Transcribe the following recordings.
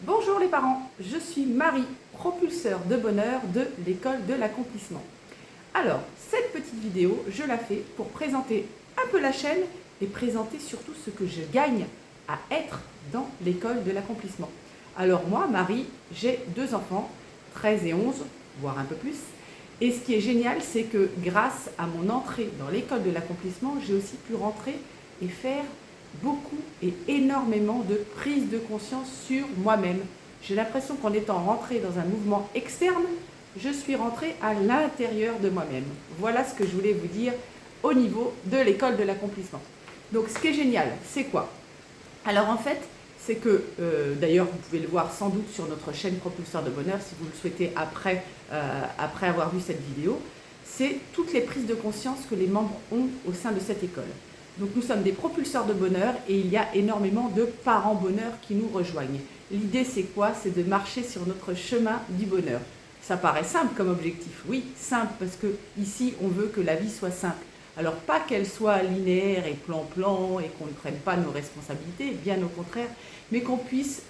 Bonjour les parents, je suis Marie, propulseur de bonheur de l'école de l'accomplissement. Alors, cette petite vidéo, je la fais pour présenter un peu la chaîne et présenter surtout ce que je gagne à être dans l'école de l'accomplissement. Alors moi, Marie, j'ai 2 enfants, 13 et 11, voire un peu plus. Et ce qui est génial, c'est que grâce à mon entrée dans l'école de l'accomplissement, j'ai aussi pu rentrer et faire beaucoup et énormément de prise de conscience sur moi-même. J'ai l'impression qu'en étant rentrée dans un mouvement externe, je suis rentrée à l'intérieur de moi-même. Voilà ce que je voulais vous dire au niveau de l'école de l'accomplissement. Donc ce qui est génial, c'est quoi? Alors en fait, c'est que, d'ailleurs vous pouvez le voir sans doute sur notre chaîne Propulseur de Bonheur si vous le souhaitez après avoir vu cette vidéo, c'est toutes les prises de conscience que les membres ont au sein de cette école. Donc nous sommes des propulseurs de bonheur et il y a énormément de parents bonheur qui nous rejoignent. L'idée c'est quoi? C'est de marcher sur notre chemin du bonheur. Ça paraît simple comme objectif, oui, simple parce que ici on veut que la vie soit simple. Alors pas qu'elle soit linéaire et plan-plan et qu'on ne prenne pas nos responsabilités, bien au contraire, mais qu'on puisse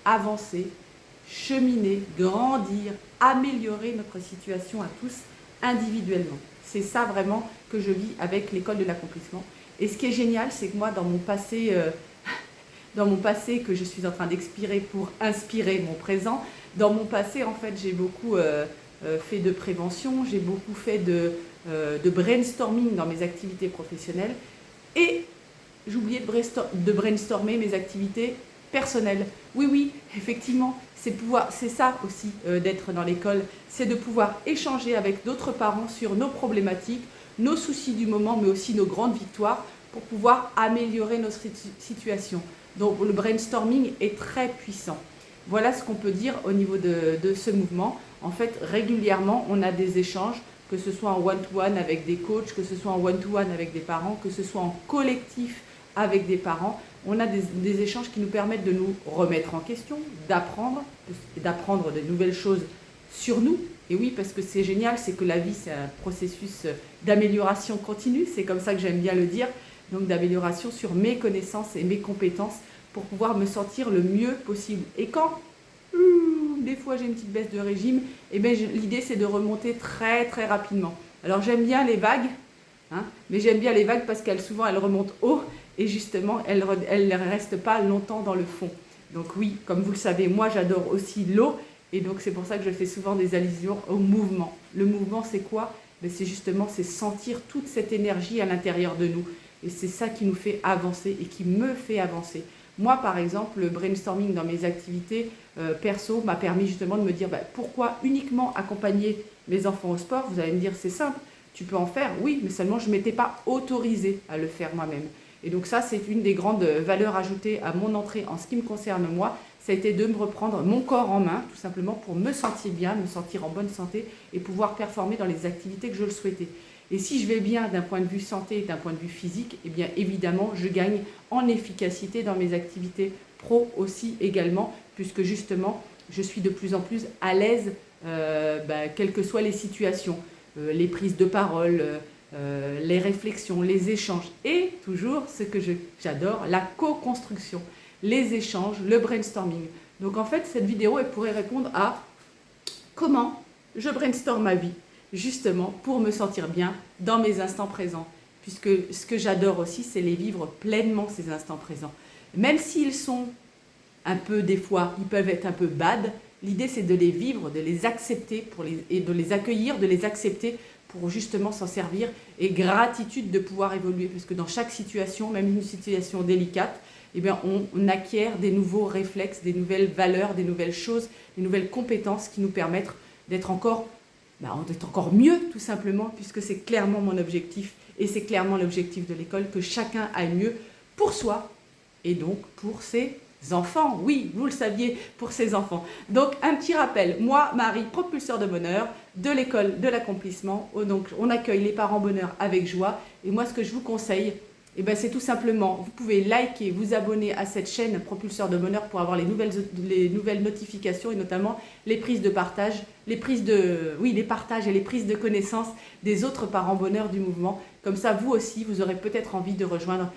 avancer, cheminer, grandir, améliorer notre situation à tous individuellement. C'est ça vraiment que je vis avec l'école de l'accomplissement. Et ce qui est génial, c'est que moi, dans mon passé que je suis en train d'expirer pour inspirer mon présent, dans mon passé, en fait, j'ai beaucoup fait de prévention, j'ai beaucoup fait de brainstorming dans mes activités professionnelles et j'oubliais de brainstormer mes activités personnelles. Oui, oui, effectivement, c'est ça aussi d'être dans l'école, c'est de pouvoir échanger avec d'autres parents sur nos problématiques, nos soucis du moment, mais aussi nos grandes victoires pour pouvoir améliorer notre situation. Donc le brainstorming est très puissant. Voilà ce qu'on peut dire au niveau de ce mouvement. En fait, régulièrement, on a des échanges, que ce soit en one-to-one avec des coachs, que ce soit en one-to-one avec des parents, que ce soit en collectif avec des parents. On a des échanges qui nous permettent de nous remettre en question, d'apprendre de nouvelles choses sur nous. Et oui, parce que c'est génial, c'est que la vie, c'est un processus d'amélioration continue, c'est comme ça que j'aime bien le dire, donc d'amélioration sur mes connaissances et mes compétences pour pouvoir me sentir le mieux possible. Et quand des fois j'ai une petite baisse de régime, et bien l'idée c'est de remonter très très rapidement. Alors j'aime bien les vagues, mais j'aime bien les vagues parce qu'elles souvent elles remontent haut et justement elles ne restent pas longtemps dans le fond. Donc oui, comme vous le savez, moi j'adore aussi l'eau et donc c'est pour ça que je fais souvent des allusions au mouvement. Le mouvement c'est quoi? C'est justement c'est sentir toute cette énergie à l'intérieur de nous et c'est ça qui nous fait avancer et qui me fait avancer. Moi, par exemple, le brainstorming dans mes activités perso m'a permis justement de me dire pourquoi uniquement accompagner mes enfants au sport? Vous allez me dire, c'est simple, tu peux en faire, oui, mais seulement je ne m'étais pas autorisée à le faire moi-même. Et donc ça, c'est une des grandes valeurs ajoutées à mon entrée en ce qui me concerne moi, ça a été de me reprendre mon corps en main, tout simplement pour me sentir bien, me sentir en bonne santé et pouvoir performer dans les activités que je le souhaitais. Et si je vais bien d'un point de vue santé et d'un point de vue physique, eh bien évidemment, je gagne en efficacité dans mes activités pro aussi également, puisque justement, je suis de plus en plus à l'aise, quelles que soient les situations, les prises de parole, les réflexions, les échanges et toujours ce que j'adore, la co-construction, les échanges, le brainstorming. Donc en fait, cette vidéo, elle pourrait répondre à comment je brainstorm ma vie, justement pour me sentir bien dans mes instants présents. Puisque ce que j'adore aussi, c'est les vivre pleinement, ces instants présents. Même s'ils sont un peu, des fois, ils peuvent être un peu bad, l'idée c'est de les vivre, de les accepter et de les accueillir, de les accepter pour justement s'en servir et gratitude de pouvoir évoluer. Parce que dans chaque situation, même une situation délicate, eh bien, on acquiert des nouveaux réflexes, des nouvelles valeurs, des nouvelles choses, des nouvelles compétences qui nous permettent d'être encore mieux tout simplement, puisque c'est clairement mon objectif et c'est clairement l'objectif de l'école, que chacun aille mieux pour soi et donc pour ses enfants. Oui, vous le saviez, pour ses enfants. Donc un petit rappel, moi Marie, propulseur de bonheur de l'école de l'accomplissement, donc on accueille les parents bonheur avec joie et moi ce que je vous conseille, c'est tout simplement, vous pouvez liker, vous abonner à cette chaîne Propulseur de Bonheur pour avoir les nouvelles notifications et notamment les prises de partage, les partages et les prises de connaissances des autres parents bonheur du mouvement. Comme ça, vous aussi, vous aurez peut-être envie de rejoindre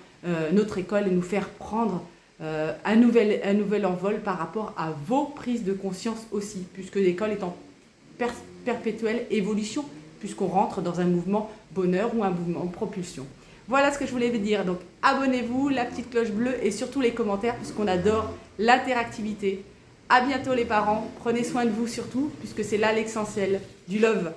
notre école et nous faire prendre un nouvel envol par rapport à vos prises de conscience aussi, puisque l'école est en perpétuelle évolution, puisqu'on rentre dans un mouvement bonheur ou un mouvement propulsion. Voilà ce que je voulais vous dire. Donc abonnez-vous, la petite cloche bleue et surtout les commentaires, puisqu'on adore l'interactivité. À bientôt les parents, prenez soin de vous surtout, puisque c'est là l'essentiel du love.